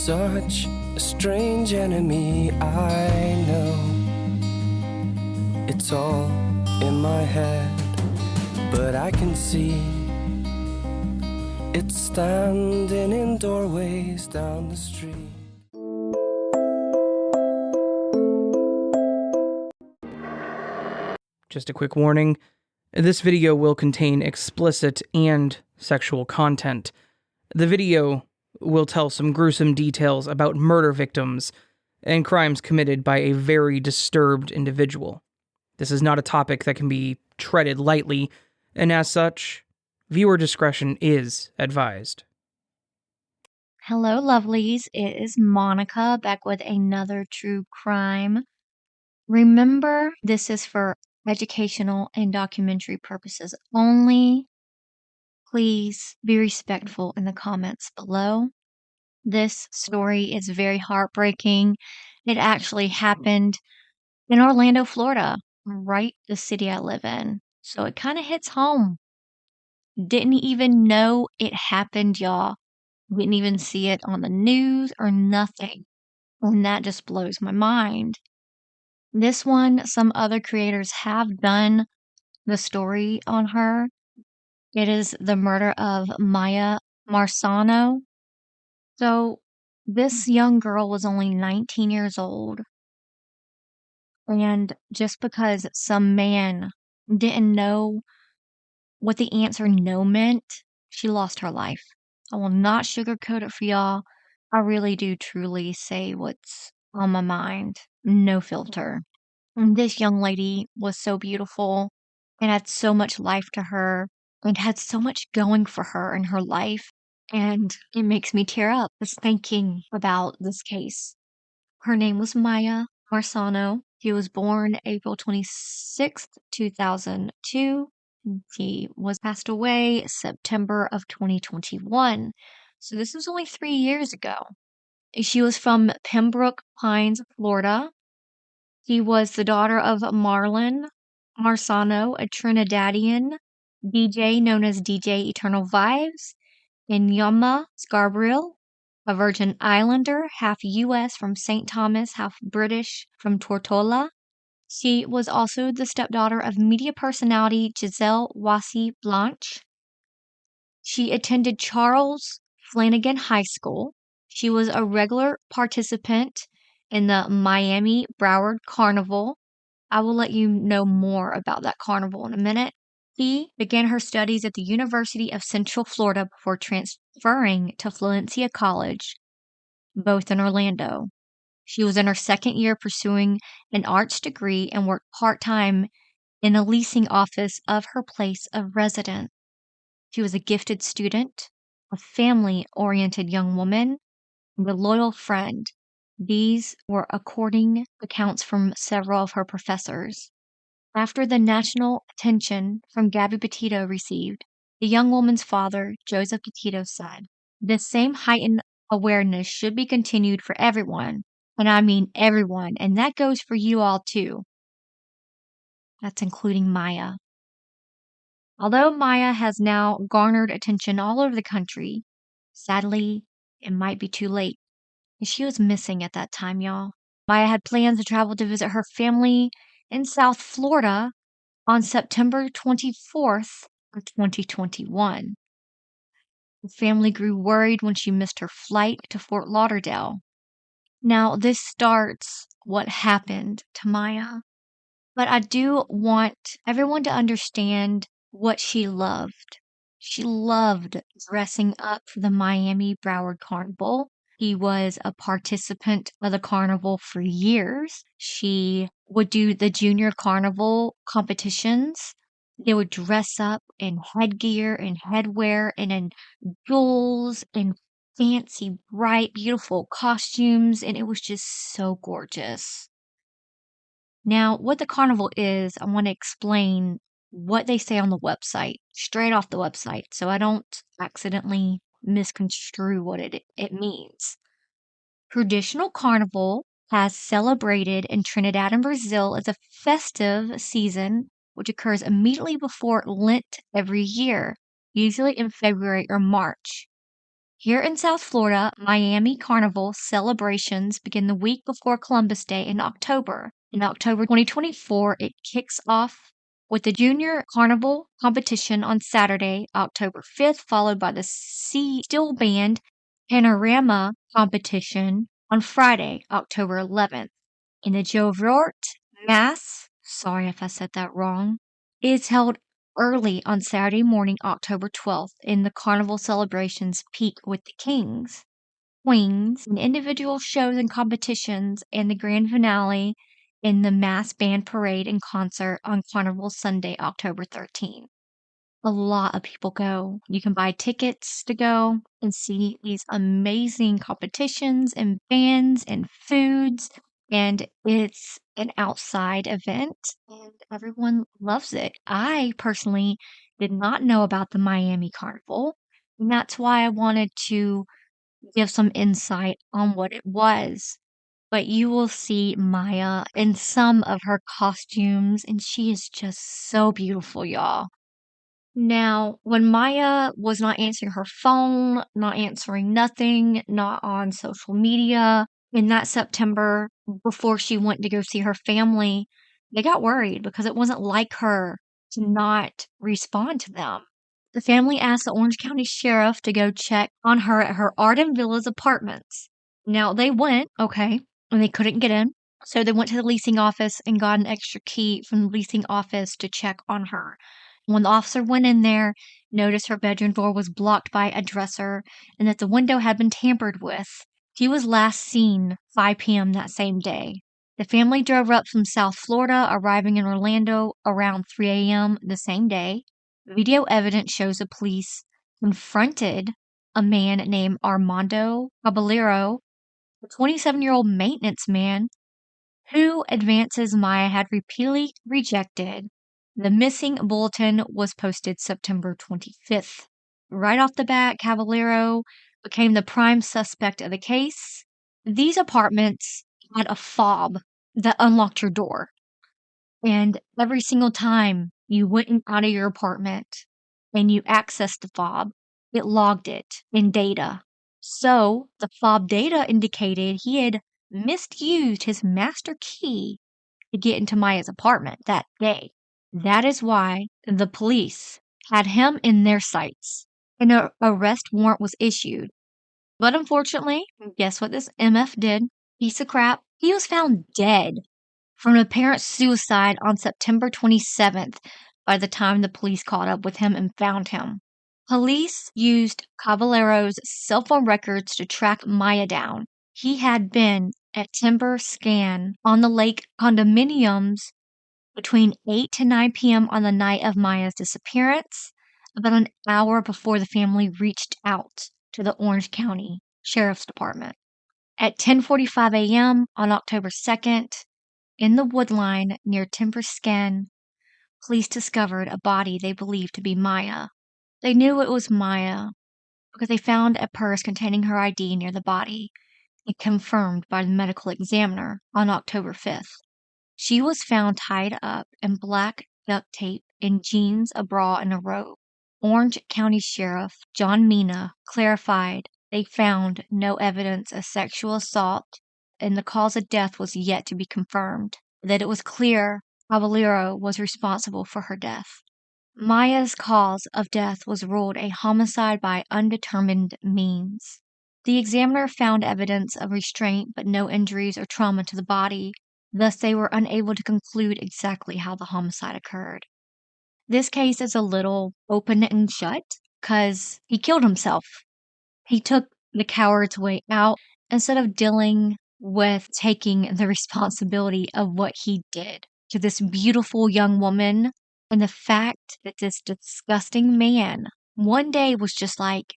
such a strange enemy, I know. It's all in my head, but I can see it's standing in doorways down the street. Just a quick warning, this video will contain explicit and sexual content. The video will tell some gruesome details about murder victims and crimes committed by a very disturbed individual. This is not a topic that can be treated lightly, and as such, viewer discretion is advised. Hello, lovelies. It is Monica back with another true crime. Remember, this is for educational and documentary purposes only. Please be respectful in the comments below. This story is very heartbreaking. It actually happened in Orlando, Florida, right the city I live in. So it kind of hits home. Didn't even know it happened, y'all. Didn't even see it on the news or nothing. And that just blows my mind. This one, some other creators have done the story on her. It is the murder of Miya Marcano. So this young girl was only 19 years old. And just because some man didn't know what the answer no meant, she lost her life. I will not sugarcoat it for y'all. I really do truly say what's on my mind. No filter. And this young lady was so beautiful and had so much life to her and had so much going for her in her life. And it makes me tear up just thinking about this case. Her name was Miya Marcano. She was born April 26th, 2002. She was passed away September of 2021. So this was only 3 years ago. She was from Pembroke Pines, Florida. She was the daughter of Marlon Marcano, a Trinidadian DJ known as DJ Eternal Vibes, and Yuma Scarborough, a Virgin Islander, half U.S. from St. Thomas, half British from Tortola. She was also the stepdaughter of media personality Giselle Wasi Blanche. She attended Charles Flanagan High School. She was a regular participant in the Miami Broward Carnival. I will let you know more about that carnival in a minute. She began her studies at the University of Central Florida before transferring to Valencia College, both in Orlando. She was in her second year pursuing an arts degree and worked part-time in a leasing office of her place of residence. She was a gifted student, a family-oriented young woman, and a loyal friend. These were according accounts from several of her professors. After the national attention from Gabby Petito received, the young woman's father, Joseph Petito, said, "This same heightened awareness should be continued for everyone, and I mean everyone, and that goes for you all too." That's including Miya. Although Miya has now garnered attention all over the country, sadly, it might be too late. She was missing at that time, y'all. Miya had plans to travel to visit her family in South Florida on September 24th of 2021. The family grew worried when she missed her flight to Fort Lauderdale. Now, this starts what happened to Miya. But I do want everyone to understand what she loved. She loved dressing up for the Miami Broward Carnival. She was a participant of the carnival for years. She would do the junior carnival competitions. They would dress up in headgear and headwear and in jewels and fancy, bright, beautiful costumes, and it was just so gorgeous. Now, what the carnival is, I want to explain what they say on the website, straight off the website, so I don't accidentally misconstrue what it means. Traditional carnival has celebrated in Trinidad and Brazil as a festive season, which occurs immediately before Lent every year, usually in February or March. Here in South Florida, Miami Carnival celebrations begin the week before Columbus Day in October. In October 2024, it kicks off with the Junior Carnival competition on Saturday, October 5th, followed by the Sea Steel Band Panorama competition on Friday, October 11th. In the Jovort Mass, sorry if I said that wrong, is held early on Saturday morning, October 12th, in the carnival celebrations peak with the kings, queens, and individual shows and competitions, and the grand finale in the mass band parade and concert on Carnival Sunday, October 13th. A lot of people go. You can buy tickets to go and see these amazing competitions and bands and foods. And it's an outside event and everyone loves it. I personally did not know about the Miami Carnival. And that's why I wanted to give some insight on what it was. But you will see Maya in some of her costumes, and she is just so beautiful, y'all. Now, when Maya was not answering her phone, not answering nothing, not on social media, in that September, before she went to go see her family, they got worried because it wasn't like her to not respond to them. The family asked the Orange County Sheriff to go check on her at her Arden Villas apartments. Now, they went, okay, and they couldn't get in. So they went to the leasing office and got an extra key from the leasing office to check on her. When the officer went in there, noticed her bedroom door was blocked by a dresser and that the window had been tampered with. She was last seen 5 p.m. that same day. The family drove up from South Florida, arriving in Orlando around 3 a.m. the same day. Video evidence shows the police confronted a man named Armando Caballero, a 27-year-old maintenance man who advances Maya had repeatedly rejected. The missing bulletin was posted September 25th. Right off the bat, Caballero became the prime suspect of the case. These apartments had a fob that unlocked your door. And every single time you went out of your apartment and you accessed the fob, it logged it in data. So the fob data indicated he had misused his master key to get into Maya's apartment that day. That is why the police had him in their sights. An arrest warrant was issued. But unfortunately, guess what this MF did? Piece of crap. He was found dead from apparent suicide on September 27th by the time the police caught up with him and found him. Police used Caballero's cell phone records to track Maya down. He had been at Timber Scan on the lake condominiums between 8 to 9 p.m. on the night of Maya's disappearance, about an hour before the family reached out to the Orange County Sheriff's Department. At 10:45 a.m. on October 2nd, in the woodline near Timber Scan, police discovered a body they believed to be Maya. They knew it was Maya because they found a purse containing her ID near the body, and confirmed by the medical examiner on October 5th. She was found tied up in black duct tape in jeans, a bra, and a robe. Orange County Sheriff John Miya clarified they found no evidence of sexual assault and the cause of death was yet to be confirmed, that it was clear Caballero was responsible for her death. Maya's cause of death was ruled a homicide by undetermined means. The examiner found evidence of restraint but no injuries or trauma to the body. Thus, they were unable to conclude exactly how the homicide occurred. This case is a little open and shut because he killed himself. He took the coward's way out instead of dealing with taking the responsibility of what he did to this beautiful young woman. And the fact that this disgusting man one day was just like,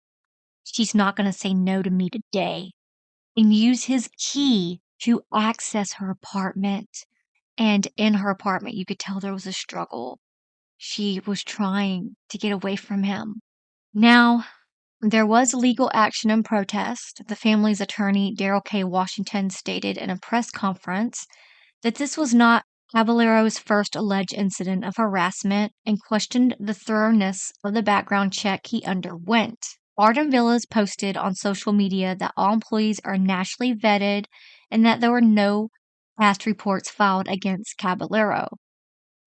she's not going to say no to me today, and use his key to access her apartment. And in her apartment, you could tell there was a struggle. She was trying to get away from him. Now, there was legal action and protest. The family's attorney, Daryl K. Washington, stated in a press conference that this was not Caballero's first alleged incident of harassment and questioned the thoroughness of the background check he underwent. Arden Villas posted on social media that all employees are nationally vetted and that there were no past reports filed against Caballero.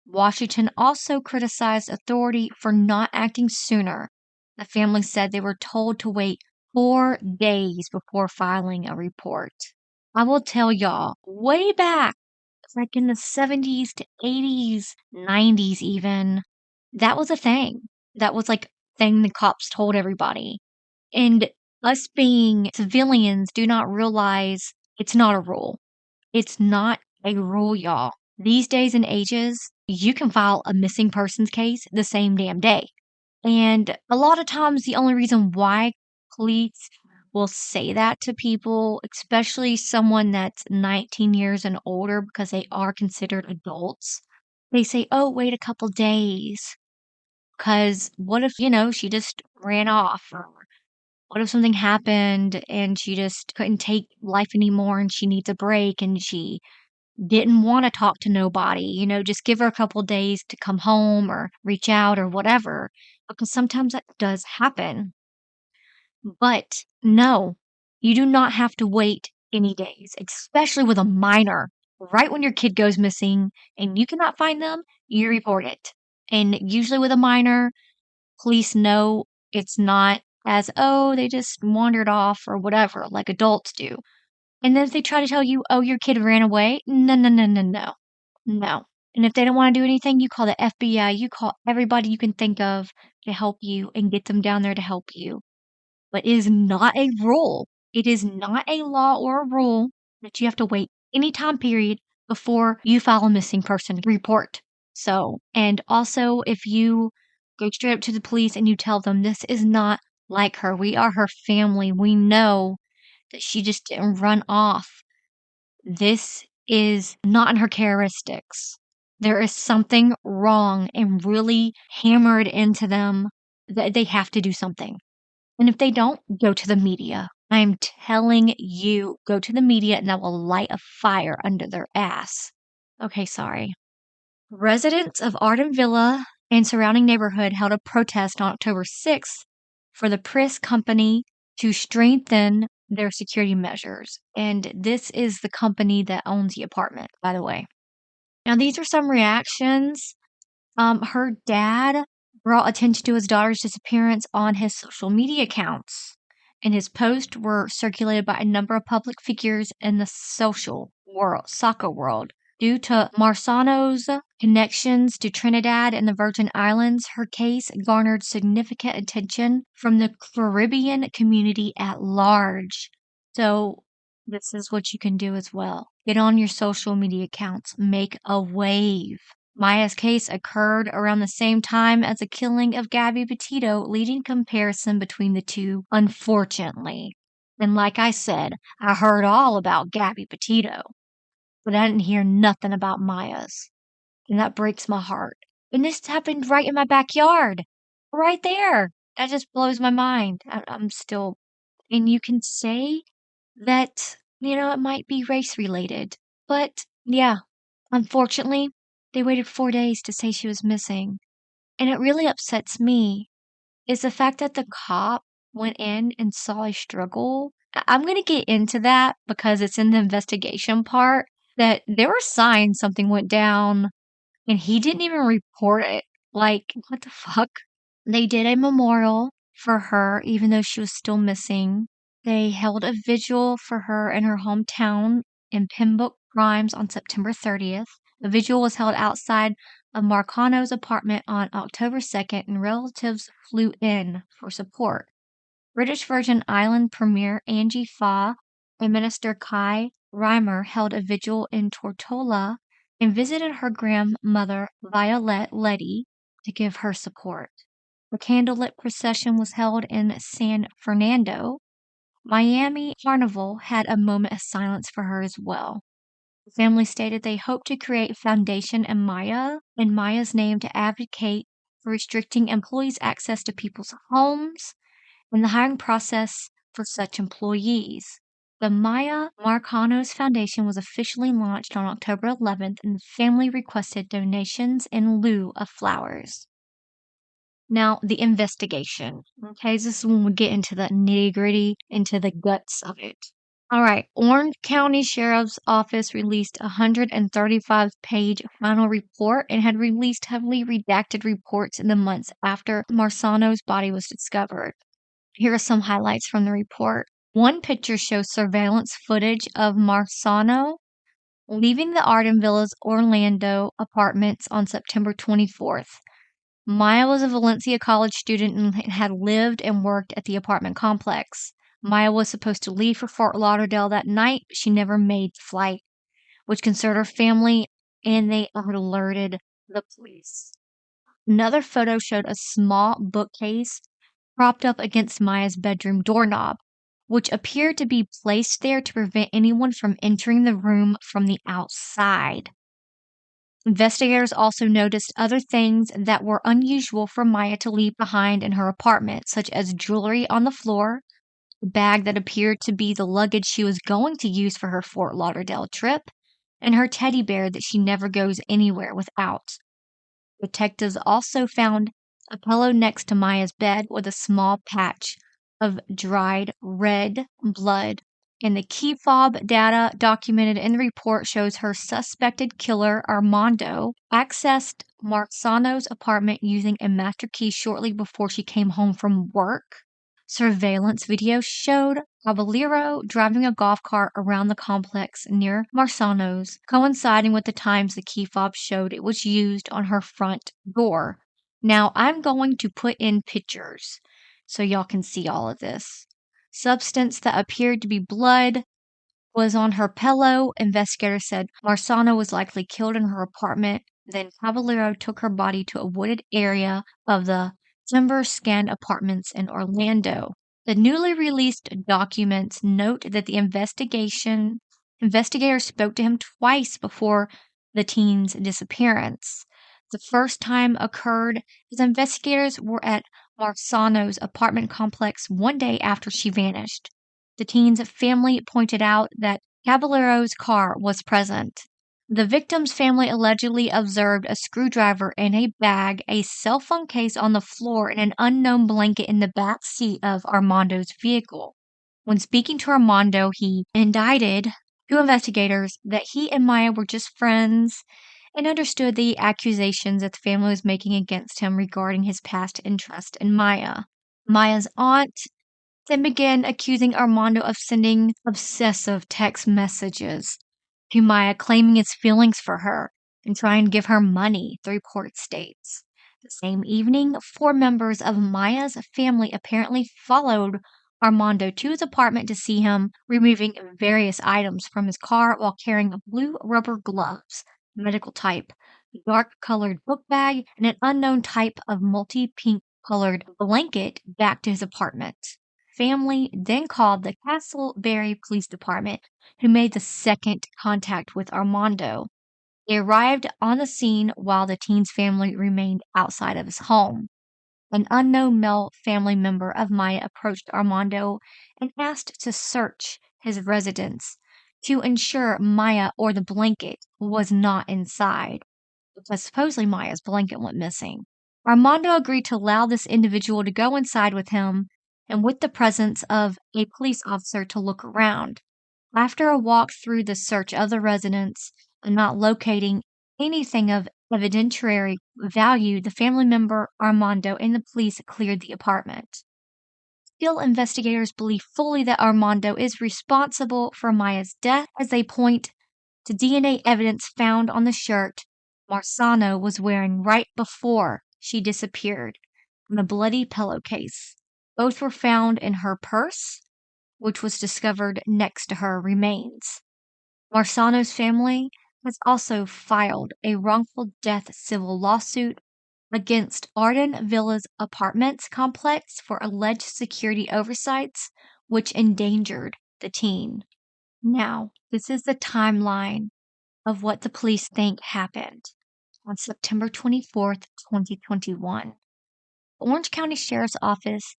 Washington also criticized authority for not acting sooner. The family said they were told to wait 4 days before filing a report. I will tell y'all, way back, like in the 70s to 80s, 90s even, that was a thing. That was like a thing the cops told everybody. And us being civilians do not realize it's not a rule. It's not a rule, y'all. These days and ages, you can file a missing persons case the same damn day. And a lot of times, the only reason why police will say that to people, especially someone that's 19 years and older, because they are considered adults, they say, oh, wait a couple days. Because what if, she just ran off? Or what if something happened and she just couldn't take life anymore and she needs a break and she didn't want to talk to nobody, just give her a couple days to come home or reach out or whatever, because sometimes that does happen. But no, you do not have to wait any days, especially with a minor. Right when your kid goes missing and you cannot find them, you report it. And usually with a minor, police know it's not as, oh, they just wandered off or whatever, like adults do. And then if they try to tell you, oh, your kid ran away, no, no, no, no, no. No. And if they don't want to do anything, you call the FBI, you call everybody you can think of to help you and get them down there to help you. But it is not a rule. It is not a law or a rule that you have to wait any time period before you file a missing person report. So, and also if you go straight up to the police and you tell them this is not like her, we are her family, we know that she just didn't run off. This is not in her characteristics. There is something wrong and really hammered into them that they have to do something. And if they don't, go to the media. I'm telling you, go to the media and that will light a fire under their ass. Okay, sorry. Residents of Arden Villa and surrounding neighborhood held a protest on October 6th for the press company to strengthen their security measures. And this is the company that owns the apartment, by the way. Now, these are some reactions. Her dad brought attention to his daughter's disappearance on his social media accounts, and his posts were circulated by a number of public figures in the soccer world. Due to Marcano's connections to Trinidad and the Virgin Islands, her case garnered significant attention from the Caribbean community at large. So, this is what you can do as well. Get on your social media accounts, make a wave. Miya's case occurred around the same time as the killing of Gabby Petito, leading comparison between the two, unfortunately. And like I said, I heard all about Gabby Petito, but I didn't hear nothing about Miya's. And that breaks my heart. And this happened right in my backyard. Right there. That just blows my mind. I'm still... And you can say that, it might be race related. But, yeah, unfortunately, they waited 4 days to say she was missing. And it really upsets me is the fact that the cop went in and saw a struggle. I'm going to get into that because it's in the investigation part, that there were signs something went down and he didn't even report it. Like, what the fuck? They did a memorial for her even though she was still missing. They held a vigil for her in her hometown in Pembroke Grimes on September 30th. The vigil was held outside of Marcano's apartment on October 2nd, and relatives flew in for support. British Virgin Island Premier Angie Faw and Minister Kai Reimer held a vigil in Tortola and visited her grandmother Violette Letty to give her support. A candlelit procession was held in San Fernando. Miami Carnival had a moment of silence for her as well. The family stated they hope to create a foundation in Miya's name to advocate for restricting employees' access to people's homes and the hiring process for such employees. The Miya Marcano's Foundation was officially launched on October 11th, and the family requested donations in lieu of flowers. Now, the investigation. Okay, this is when we get into the nitty-gritty, into the guts of it. All right, Orange County Sheriff's Office released a 135-page final report and had released heavily redacted reports in the months after Marcano's body was discovered. Here are some highlights from the report. One picture shows surveillance footage of Marcano leaving the Arden Villas Orlando apartments on September 24th. Miya was a Valencia College student and had lived and worked at the apartment complex. Miya was supposed to leave for Fort Lauderdale that night, but she never made the flight, which concerned her family, and they alerted the police. Another photo showed a small bookcase propped up against Miya's bedroom doorknob, which appeared to be placed there to prevent anyone from entering the room from the outside. Investigators also noticed other things that were unusual for Miya to leave behind in her apartment, such as jewelry on the floor, a bag that appeared to be the luggage she was going to use for her Fort Lauderdale trip, and her teddy bear that she never goes anywhere without. Detectives also found a pillow next to Miya's bed with a small patch of dried red blood, and the key fob data documented in the report shows her suspected killer, Armando, accessed Marcano's apartment using a master key shortly before she came home from work. Surveillance video showed Caballero driving a golf cart around the complex near Marcano's, coinciding with the times the key fob showed it was used on her front door. Now, I'm going to put in pictures so y'all can see all of this. Substance that appeared to be blood was on her pillow. Investigators said Marcano was likely killed in her apartment. Then Caballero took her body to a wooded area of the Timber Scan Apartments in Orlando. The newly released documents note that the investigators spoke to him twice before the teen's disappearance. The first time occurred as investigators were at Marcano's apartment complex one day after she vanished. The teen's family pointed out that Caballero's car was present. The victim's family allegedly observed a screwdriver in a bag, a cell phone case on the floor, and an unknown blanket in the back seat of Armando's vehicle. When speaking to Armando, he indicted to investigators that he and Miya were just friends and understood the accusations that the family was making against him regarding his past interest in Miya. Miya's aunt then began accusing Armando of sending obsessive text messages to Miya, claiming his feelings for her and trying to give her money, the report states. The same evening, 4 members of Miya's family apparently followed Armando to his apartment to see him removing various items from his car while carrying blue rubber gloves, medical type, a dark-colored book bag, and an unknown type of multi-pink colored blanket back to his apartment. Family then called the Castleberry Police Department, who made the second contact with Armando. They arrived on the scene while the teen's family remained outside of his home. An unknown male family member of Miya approached Armando and asked to search his residence to ensure Miya or the blanket was not inside, because supposedly Miya's blanket went missing. Armando agreed to allow this individual to go inside with him and with the presence of a police officer to look around. After a walk through the search of the residence and not locating anything of evidentiary value, the family member, Armando, and the police cleared the apartment. Still, investigators believe fully that Armando is responsible for Miya's death, as they point to DNA evidence found on the shirt Marcano was wearing right before she disappeared, and a bloody pillowcase. Both were found in her purse, which was discovered next to her remains. Marcano's family has also filed a wrongful death civil lawsuit against Arden Villas Apartments complex for alleged security oversights, which endangered the teen. Now, this is the timeline of what the police think happened on September 24th, 2021. Orange County Sheriff's Office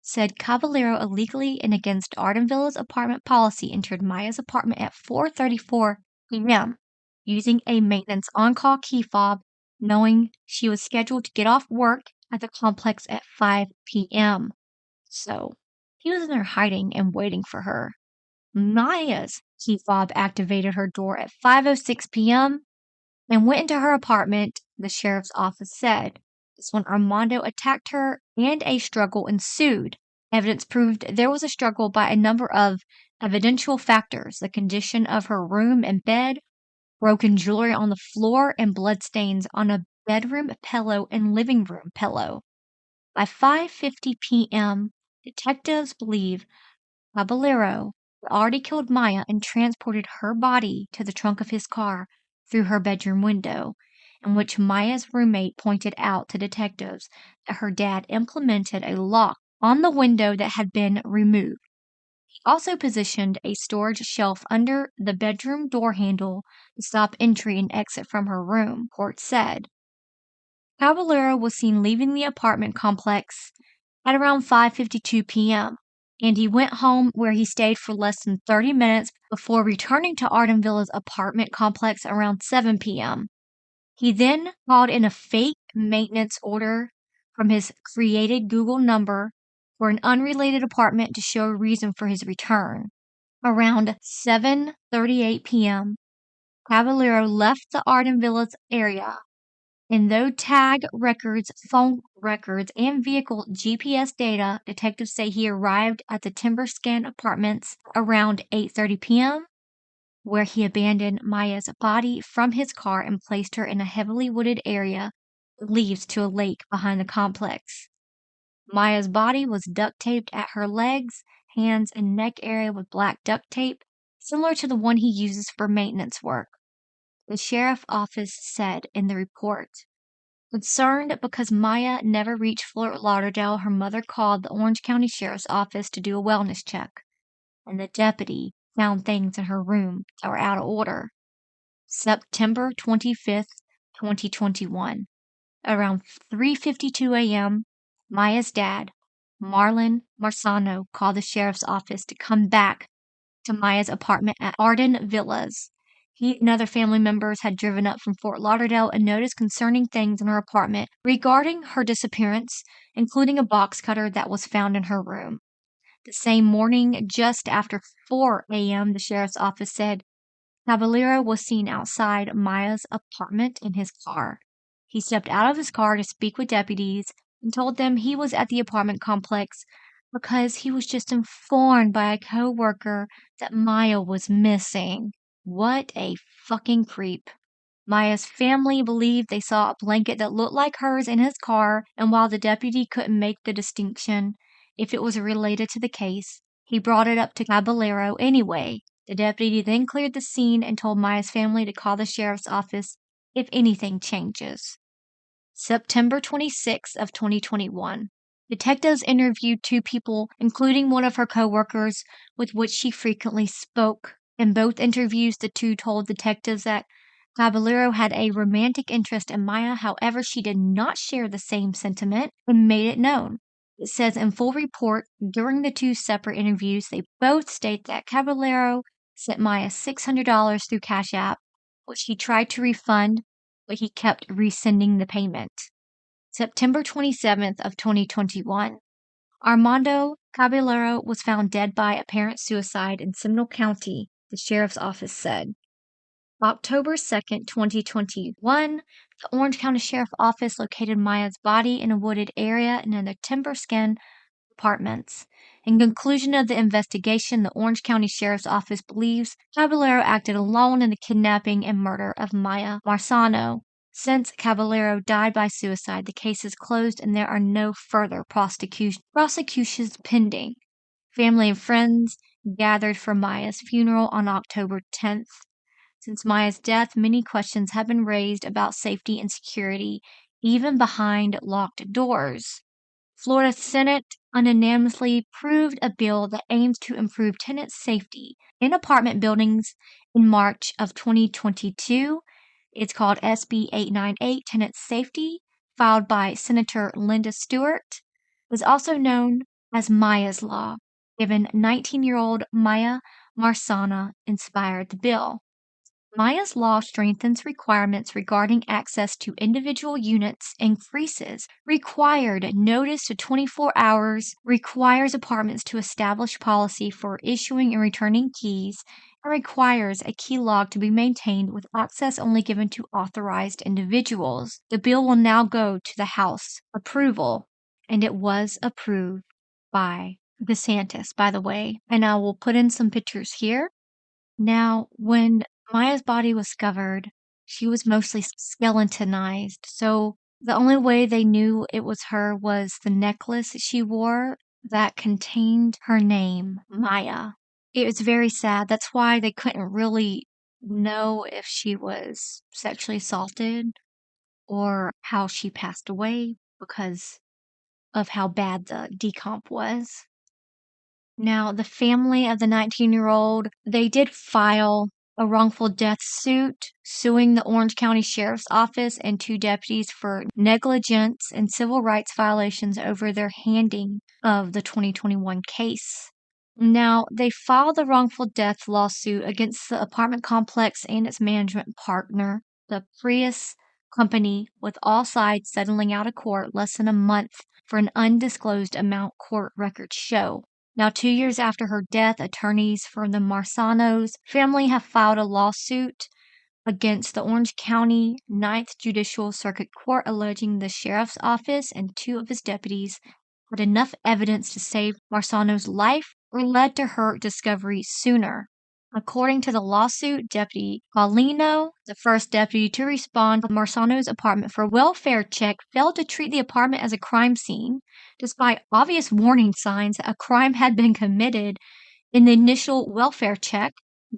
said Caballero illegally and against Arden Villa's apartment policy entered Miya's apartment at 4:34 p.m. using a maintenance on-call key fob, knowing she was scheduled to get off work at the complex at 5 p.m. So he was in there hiding and waiting for her. Maya's key fob activated her door at 5:06 p.m. and went into her apartment, the sheriff's office said. This when Armando attacked her and a struggle ensued. Evidence proved there was a struggle by a number of evidential factors: the condition of her room and bed, broken jewelry on the floor, and bloodstains on a bedroom pillow and living room pillow. By 5:50 p.m., detectives believe Caballero had already killed Miya and transported her body to the trunk of his car through her bedroom window, in which Miya's roommate pointed out to detectives that her dad implemented a lock on the window that had been removed. He also positioned a storage shelf under the bedroom door handle to stop entry and exit from her room, court said. Caballero was seen leaving the apartment complex at around 5:52 p.m., and he went home where he stayed for less than 30 minutes before returning to Arden Villa's apartment complex around 7 p.m. He then called in a fake maintenance order from his created Google number for an unrelated apartment to show a reason for his return. Around 7:38 p.m., Caballero left the Arden Villas area, and though tag records, phone records, and vehicle GPS data, detectives say he arrived at the Timberscan Apartments around 8:30 p.m., where he abandoned Miya's body from his car and placed her in a heavily wooded area that leads to a lake behind the complex. Miya's body was duct taped at her legs, hands, and neck area with black duct tape, similar to the one he uses for maintenance work, the sheriff's office said in the report. Concerned because Miya never reached Fort Lauderdale, her mother called the Orange County Sheriff's Office to do a wellness check, and the deputy found things in her room that were out of order. September 25th, 2021. Around 3:52 a.m., Miya's dad, Marlon Marcano, called the sheriff's office to come back to Miya's apartment at Arden Villas. He and other family members had driven up from Fort Lauderdale and noticed concerning things in her apartment regarding her disappearance, including a box cutter that was found in her room. The same morning, just after 4 a.m., the sheriff's office said Caballero was seen outside Miya's apartment in his car. He stepped out of his car to speak with deputies and told them he was at the apartment complex because he was just informed by a co-worker that Miya was missing. What a fucking creep. Miya's family believed they saw a blanket that looked like hers in his car, and while the deputy couldn't make the distinction if it was related to the case, he brought it up to Caballero anyway. The deputy then cleared the scene and told Miya's family to call the sheriff's office if anything changes. September 26th of 2021. Detectives interviewed two people, including one of her co-workers with which she frequently spoke. In both interviews, the two told detectives that Caballero had a romantic interest in Miya, however, she did not share the same sentiment and made it known. It says in full report, during the two separate interviews, they both state that Caballero sent Miya $600 through Cash App, which he tried to refund, but he kept resending the payment. September 27th of 2021. Armando Caballero was found dead by apparent suicide in Seminole County, the sheriff's office said. October 2nd, 2021, the Orange County Sheriff's Office located Miya's body in a wooded area in the Timberscan Apartments. In conclusion of the investigation, the Orange County Sheriff's Office believes Caballero acted alone in the kidnapping and murder of Miya Marcano. Since Caballero died by suicide, the case is closed and there are no further prosecutions pending. Family and friends gathered for Miya's funeral on October 10th. Since Miya's death, many questions have been raised about safety and security, even behind locked doors. Florida Senate unanimously approved a bill that aims to improve tenant safety in apartment buildings in March of 2022. It's called SB 898, Tenant Safety, filed by Senator Linda Stewart. It is also known as Miya's Law, given 19-year-old Miya Marcano inspired the bill. Miya's law strengthens requirements regarding access to individual units, increases required notice to 24 hours, requires apartments to establish policy for issuing and returning keys, and requires a key log to be maintained with access only given to authorized individuals. The bill will now go to the House approval, and it was approved by DeSantis, by the way. And I will put in some pictures here. Now, when Maya's body was discovered, she was mostly skeletonized, so the only way they knew it was her was the necklace she wore that contained her name, Maya. It was very sad. That's why they couldn't really know if she was sexually assaulted or how she passed away because of how bad the decomp was. Now, the family of the 19-year-old, they did file a wrongful death suit suing the Orange County Sheriff's Office and 2 deputies for negligence and civil rights violations over their handling of the 2021 case. Now, they filed the wrongful death lawsuit against the apartment complex and its management partner, the Prius Company, with all sides settling out of court less than a month for an undisclosed amount court records show. Now, 2 years after her death, attorneys for the Marcanos family have filed a lawsuit against the Orange County 9th Judicial Circuit Court alleging the sheriff's office and 2 of his deputies had enough evidence to save Marcano's life or led to her discovery sooner. According to the lawsuit, Deputy Paulino, the first deputy to respond to Marcano's apartment for a welfare check, failed to treat the apartment as a crime scene, despite obvious warning signs that a crime had been committed. In the initial welfare check,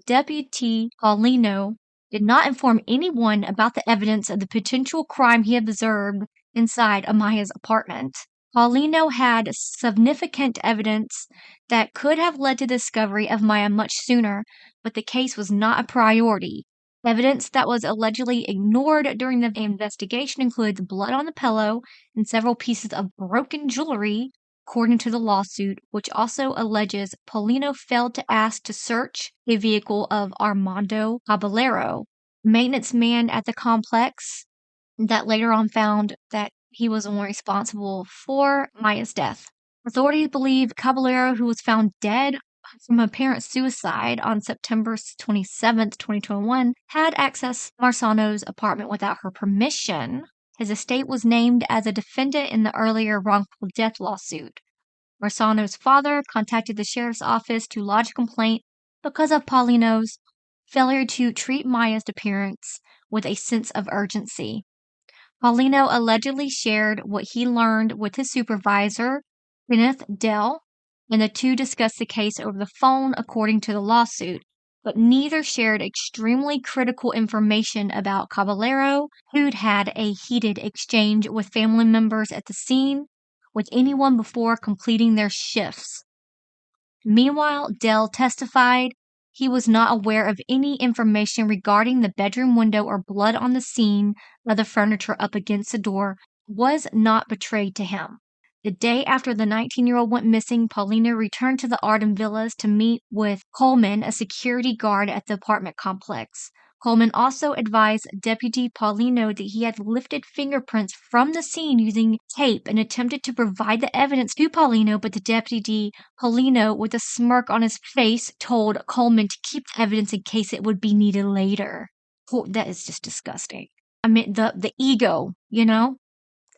Deputy Paulino did not inform anyone about the evidence of the potential crime he observed inside Amaya's apartment. Paulino had significant evidence that could have led to the discovery of Maya much sooner, but the case was not a priority. Evidence that was allegedly ignored during the investigation includes blood on the pillow and several pieces of broken jewelry, according to the lawsuit, which also alleges Paulino failed to ask to search the vehicle of Armando Caballero, maintenance man at the complex, that later on found that he was the one responsible for Maya's death. Authorities believe Caballero, who was found dead from apparent suicide on September 27, 2021, had accessed Marcano's apartment without her permission. His estate was named as a defendant in the earlier wrongful death lawsuit. Marcano's father contacted the sheriff's office to lodge a complaint because of Paulino's failure to treat Maya's disappearance with a sense of urgency. Paulino allegedly shared what he learned with his supervisor, Kenneth Dell, and the two discussed the case over the phone, according to the lawsuit, but neither shared extremely critical information about Caballero, who'd had a heated exchange with family members at the scene, with anyone before completing their shifts. Meanwhile, Dell testified he was not aware of any information regarding the bedroom window or blood on the scene of the furniture up against the door was not betrayed to him. The day after the 19-year-old went missing, Paulino returned to the Arden Villas to meet with Coleman, a security guard at the apartment complex. Coleman also advised Deputy Paulino that he had lifted fingerprints from the scene using tape and attempted to provide the evidence to Paulino, but the Deputy Paulino, with a smirk on his face, told Coleman to keep the evidence in case it would be needed later. That is just disgusting. I mean, the ego, you know?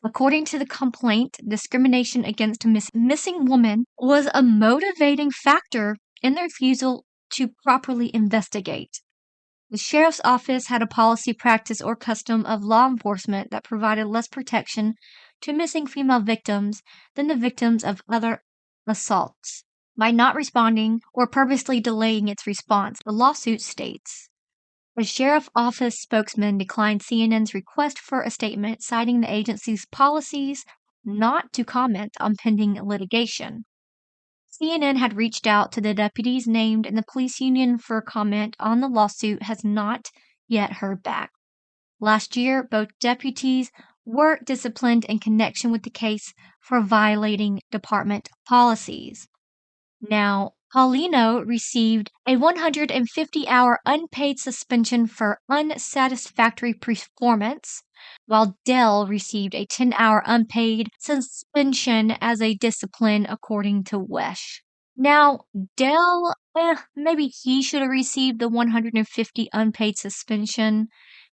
According to the complaint, discrimination against a missing woman was a motivating factor in the refusal to properly investigate. The sheriff's office had a policy, practice, or custom of law enforcement that provided less protection to missing female victims than the victims of other assaults. By not responding or purposely delaying its response, the lawsuit states. The sheriff's office spokesman declined CNN's request for a statement, citing the agency's policies not to comment on pending litigation. CNN had reached out to the deputies named in the police union for comment on the lawsuit, has not yet heard back. Last year, both deputies were disciplined in connection with the case for violating department policies. Now, Paulino received a 150-hour unpaid suspension for unsatisfactory performance, while Dell received a 10-hour unpaid suspension as a discipline, according to Wesh. Now, Dell, maybe he should have received the 150 unpaid suspension,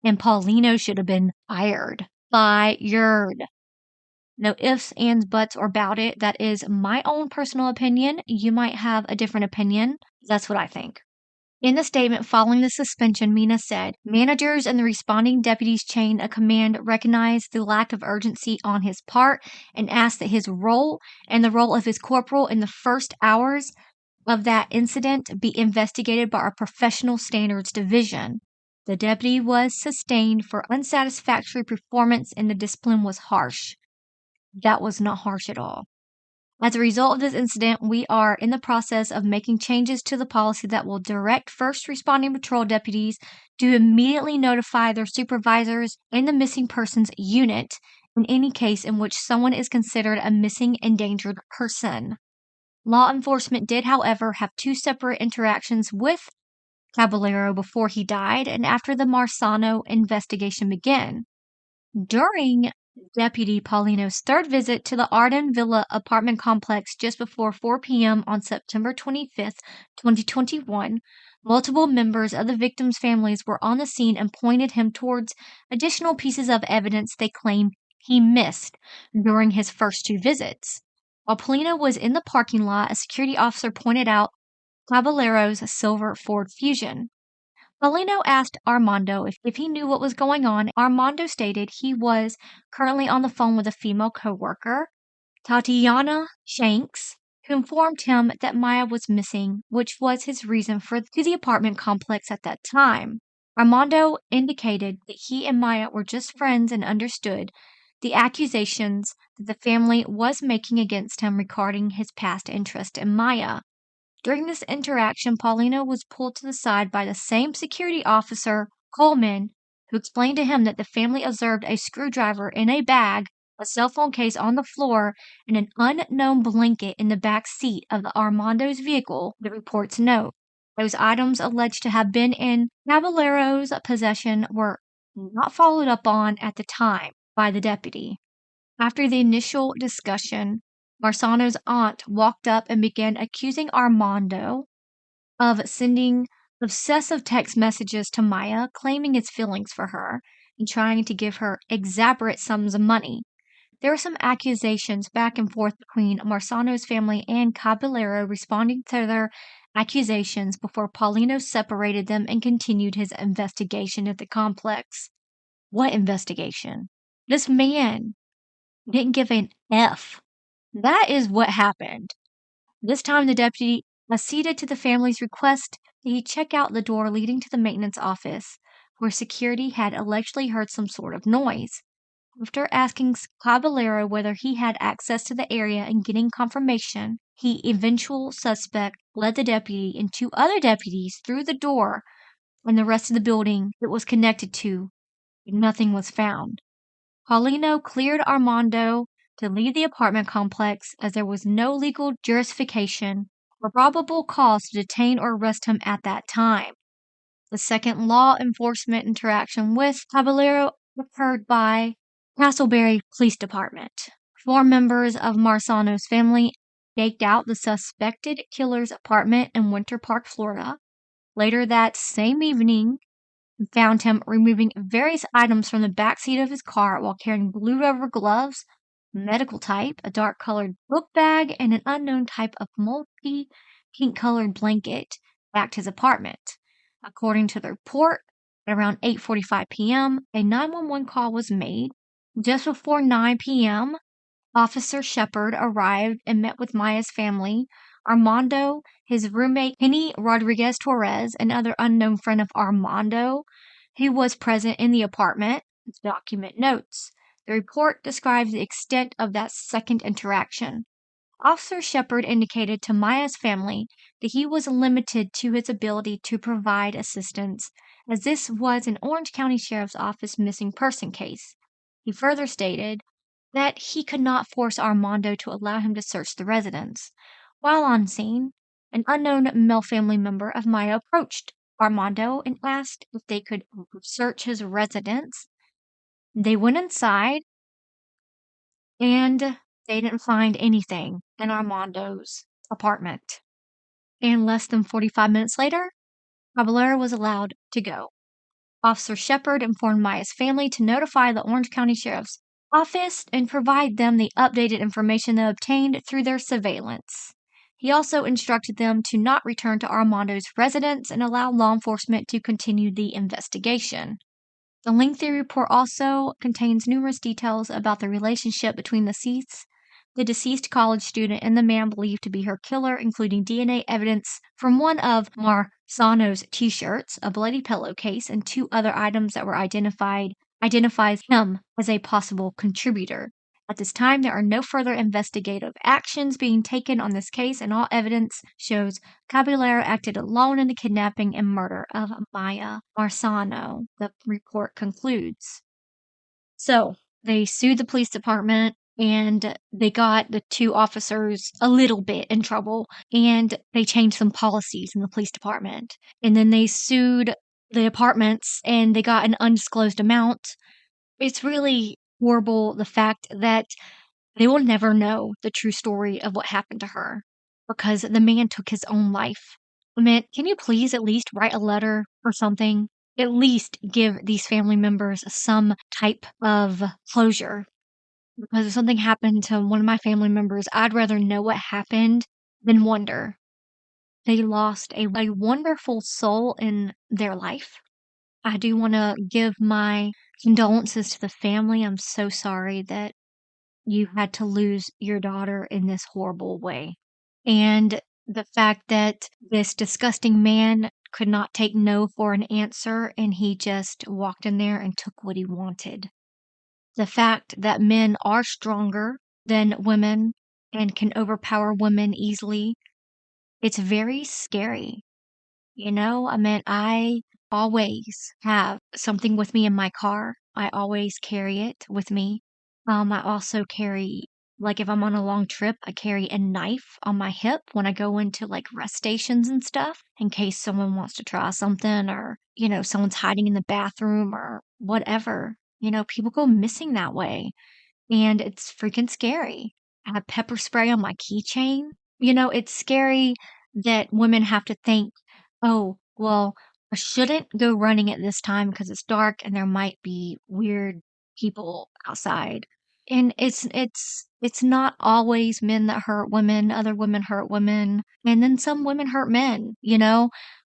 and Paulino should have been fired. Fired. No ifs, ands, buts, or about it. That is my own personal opinion. You might have a different opinion. That's what I think. In the statement following the suspension, Miya said, managers and the responding deputies chain of command recognized the lack of urgency on his part and asked that his role and the role of his corporal in the first hours of that incident be investigated by our professional standards division. The deputy was sustained for unsatisfactory performance and the discipline was harsh. That was not harsh at all. As a result of this incident, we are in the process of making changes to the policy that will direct first responding patrol deputies to immediately notify their supervisors in the missing persons unit in any case in which someone is considered a missing endangered person. Law enforcement did, however, have 2 separate interactions with Caballero before he died and after the Marcano investigation began. During Deputy Paulino's 3rd visit to the Arden Villa apartment complex just before 4 p.m. on September 25, 2021, multiple members of the victims' families were on the scene and pointed him towards additional pieces of evidence they claim he missed during his first 2 visits. While Paulino was in the parking lot, a security officer pointed out Caballero's silver Ford Fusion. Paulino asked Armando if he knew what was going on. Armando stated he was currently on the phone with a female coworker, Tatiana Shanks, who informed him that Miya was missing, which was his reason for to the apartment complex at that time. Armando indicated that he and Miya were just friends and understood the accusations that the family was making against him regarding his past interest in Miya. During this interaction, Paulino was pulled to the side by the same security officer, Coleman, who explained to him that the family observed a screwdriver in a bag, a cell phone case on the floor, and an unknown blanket in the back seat of the Armando's vehicle, the reports note. Those items alleged to have been in Caballero's possession were not followed up on at the time by the deputy. After the initial discussion, Marcano's aunt walked up and began accusing Armando of sending obsessive text messages to Miya, claiming his feelings for her and trying to give her exorbitant sums of money. There were some accusations back and forth between Marcano's family and Caballero responding to their accusations before Paulino separated them and continued his investigation at the complex. What investigation? This man didn't give an F. That is what happened. This time the deputy acceded to the family's request that he check out the door leading to the maintenance office, where security had allegedly heard some sort of noise. After asking Caballero whether he had access to the area and getting confirmation, the eventual suspect led the deputy and 2 other deputies through the door and the rest of the building it was connected to, but nothing was found. Paulino cleared Armando to leave the apartment complex as there was no legal justification or probable cause to detain or arrest him at that time. The second law enforcement interaction with Caballero occurred by Castleberry Police Department. 4 members of Marcano's family staked out the suspected killer's apartment in Winter Park, Florida. Later that same evening, found him removing various items from the backseat of his car while carrying blue rubber gloves, medical type, a dark-colored book bag, and an unknown type of multi-pink-colored blanket back to his apartment. According to the report, at around 8:45 p.m., a 911 call was made. Just before 9 p.m., Officer Shepard arrived and met with Miya's family. Armando, his roommate Penny Rodriguez Torres, another unknown friend of Armando, who was present in the apartment. The document notes. The report describes the extent of that second interaction. Officer Shepard indicated to Miya's family that he was limited to his ability to provide assistance, as this was an Orange County Sheriff's Office missing person case. He further stated that he could not force Armando to allow him to search the residence. While on scene, An unknown male family member of Miya approached Armando and asked if they could search his residence. They went inside and they didn't find anything in Armando's apartment. And less than 45 minutes later, Caballero was allowed to go. Officer Shepard informed Miya's family to notify the Orange County Sheriff's Office and provide them the updated information they obtained through their surveillance. He also instructed them to not return to Armando's residence and allow law enforcement to continue the investigation. The lengthy report also contains numerous details about the relationship between the deceased college student and the man believed to be her killer, including DNA evidence from one of Marcano's t-shirts, a bloody pillowcase, and 2 other items that were identifies him as a possible contributor. At this time, there are no further investigative actions being taken on this case, and all evidence shows Caballero acted alone in the kidnapping and murder of Miya Marcano, the report concludes. So, they sued the police department, and they got the 2 officers a little bit in trouble, and they changed some policies in the police department. And then they sued the apartments, and they got an undisclosed amount. It's really horrible, the fact that they will never know the true story of what happened to her because the man took his own life. I mean, can you please at least write a letter or something? At least give these family members some type of closure. Because if something happened to one of my family members, I'd rather know what happened than wonder. They lost a wonderful soul in their life. I do want to give my condolences to the family. I'm so sorry that you had to lose your daughter in this horrible way. And the fact that this disgusting man could not take no for an answer and he just walked in there and took what he wanted. The fact that men are stronger than women and can overpower women easily, it's very scary. You know, I mean, I always have something with me in my car. I always carry it with me. I also carry, like, if I'm on a long trip, I carry a knife on my hip when I go into like rest stations and stuff in case someone wants to try something or, you know, someone's hiding in the bathroom or whatever. You know, people go missing that way and it's freaking scary. I have pepper spray on my keychain. You know, it's scary that women have to think, oh, well, I shouldn't go running at this time because it's dark and there might be weird people outside. And it's not always men that hurt women, other women hurt women, and then some women hurt men, you know,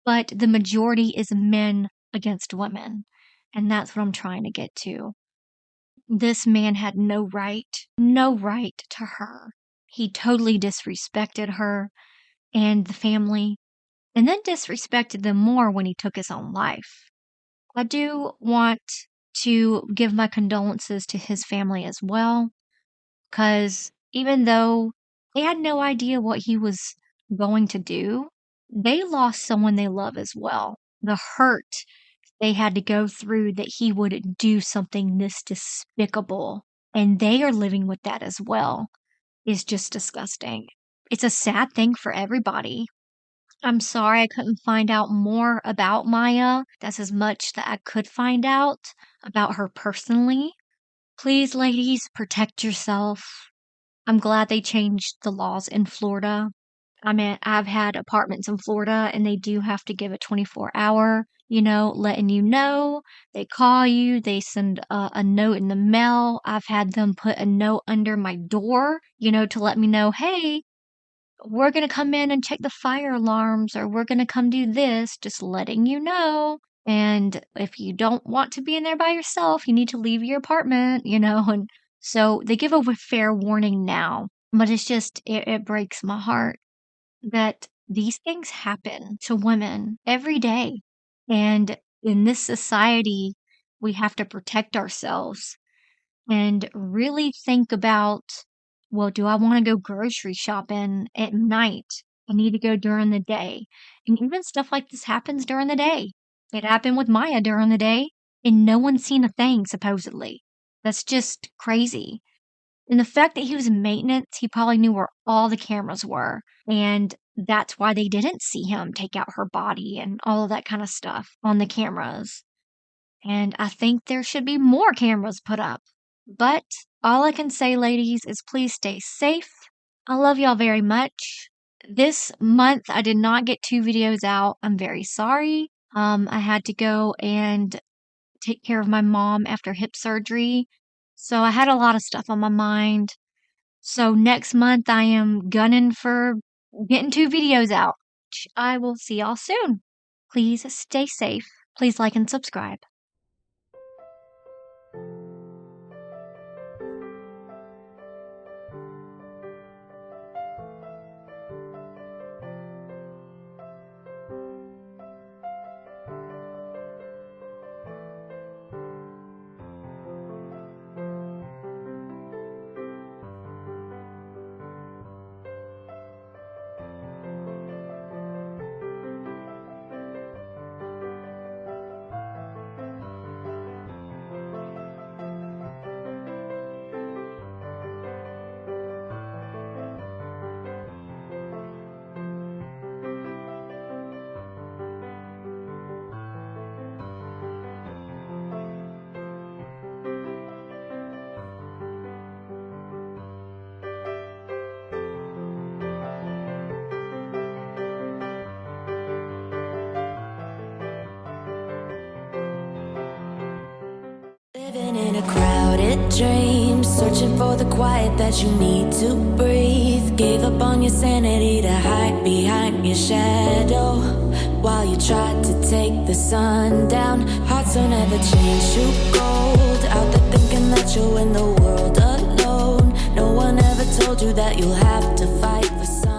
but the majority is men against women. And that's what I'm trying to get to. This man had no right to her. He totally disrespected her and the family, and then disrespected them more when he took his own life. I do want to give my condolences to his family as well, because even though they had no idea what he was going to do, they lost someone they love as well. The hurt they had to go through that he would do something this despicable, and they are living with that as well, is just disgusting. It's a sad thing for everybody. I'm sorry I couldn't find out more about Miya. That's as much that I could find out about her personally. Please, ladies, protect yourself. I'm glad they changed the laws in Florida. I mean, I've had apartments in Florida and they do have to give a 24-hour, you know, letting you know. They call you, they send a note in the mail. I've had them put a note under my door, you know, to let me know, hey, we're going to come in and check the fire alarms or we're going to come do this, just letting you know. And if you don't want to be in there by yourself, you need to leave your apartment, you know. And so they give a fair warning now, but it's just, it breaks my heart that these things happen to women every day. And in this society, we have to protect ourselves and really think about, well, do I want to go grocery shopping at night? I need to go during the day. And even stuff like this happens during the day. It happened with Miya during the day, and no one's seen a thing, supposedly. That's just crazy. And the fact that he was in maintenance, he probably knew where all the cameras were. And that's why they didn't see him take out her body and all of that kind of stuff on the cameras. And I think there should be more cameras put up. But all I can say, ladies, is please stay safe. I love y'all very much. This month, I did not get 2 videos out. I'm very sorry. I had to go and take care of my mom after hip surgery. So I had a lot of stuff on my mind. So next month, I am gunning for getting 2 videos out. I will see y'all soon. Please stay safe. Please like and subscribe. Living in a crowded dream, searching for the quiet that you need to breathe. Gave up on your sanity to hide behind your shadow, while you tried to take the sun down. Hearts don't ever change to gold, out there thinking that you're in the world alone. No one ever told you that you'll have to fight for some.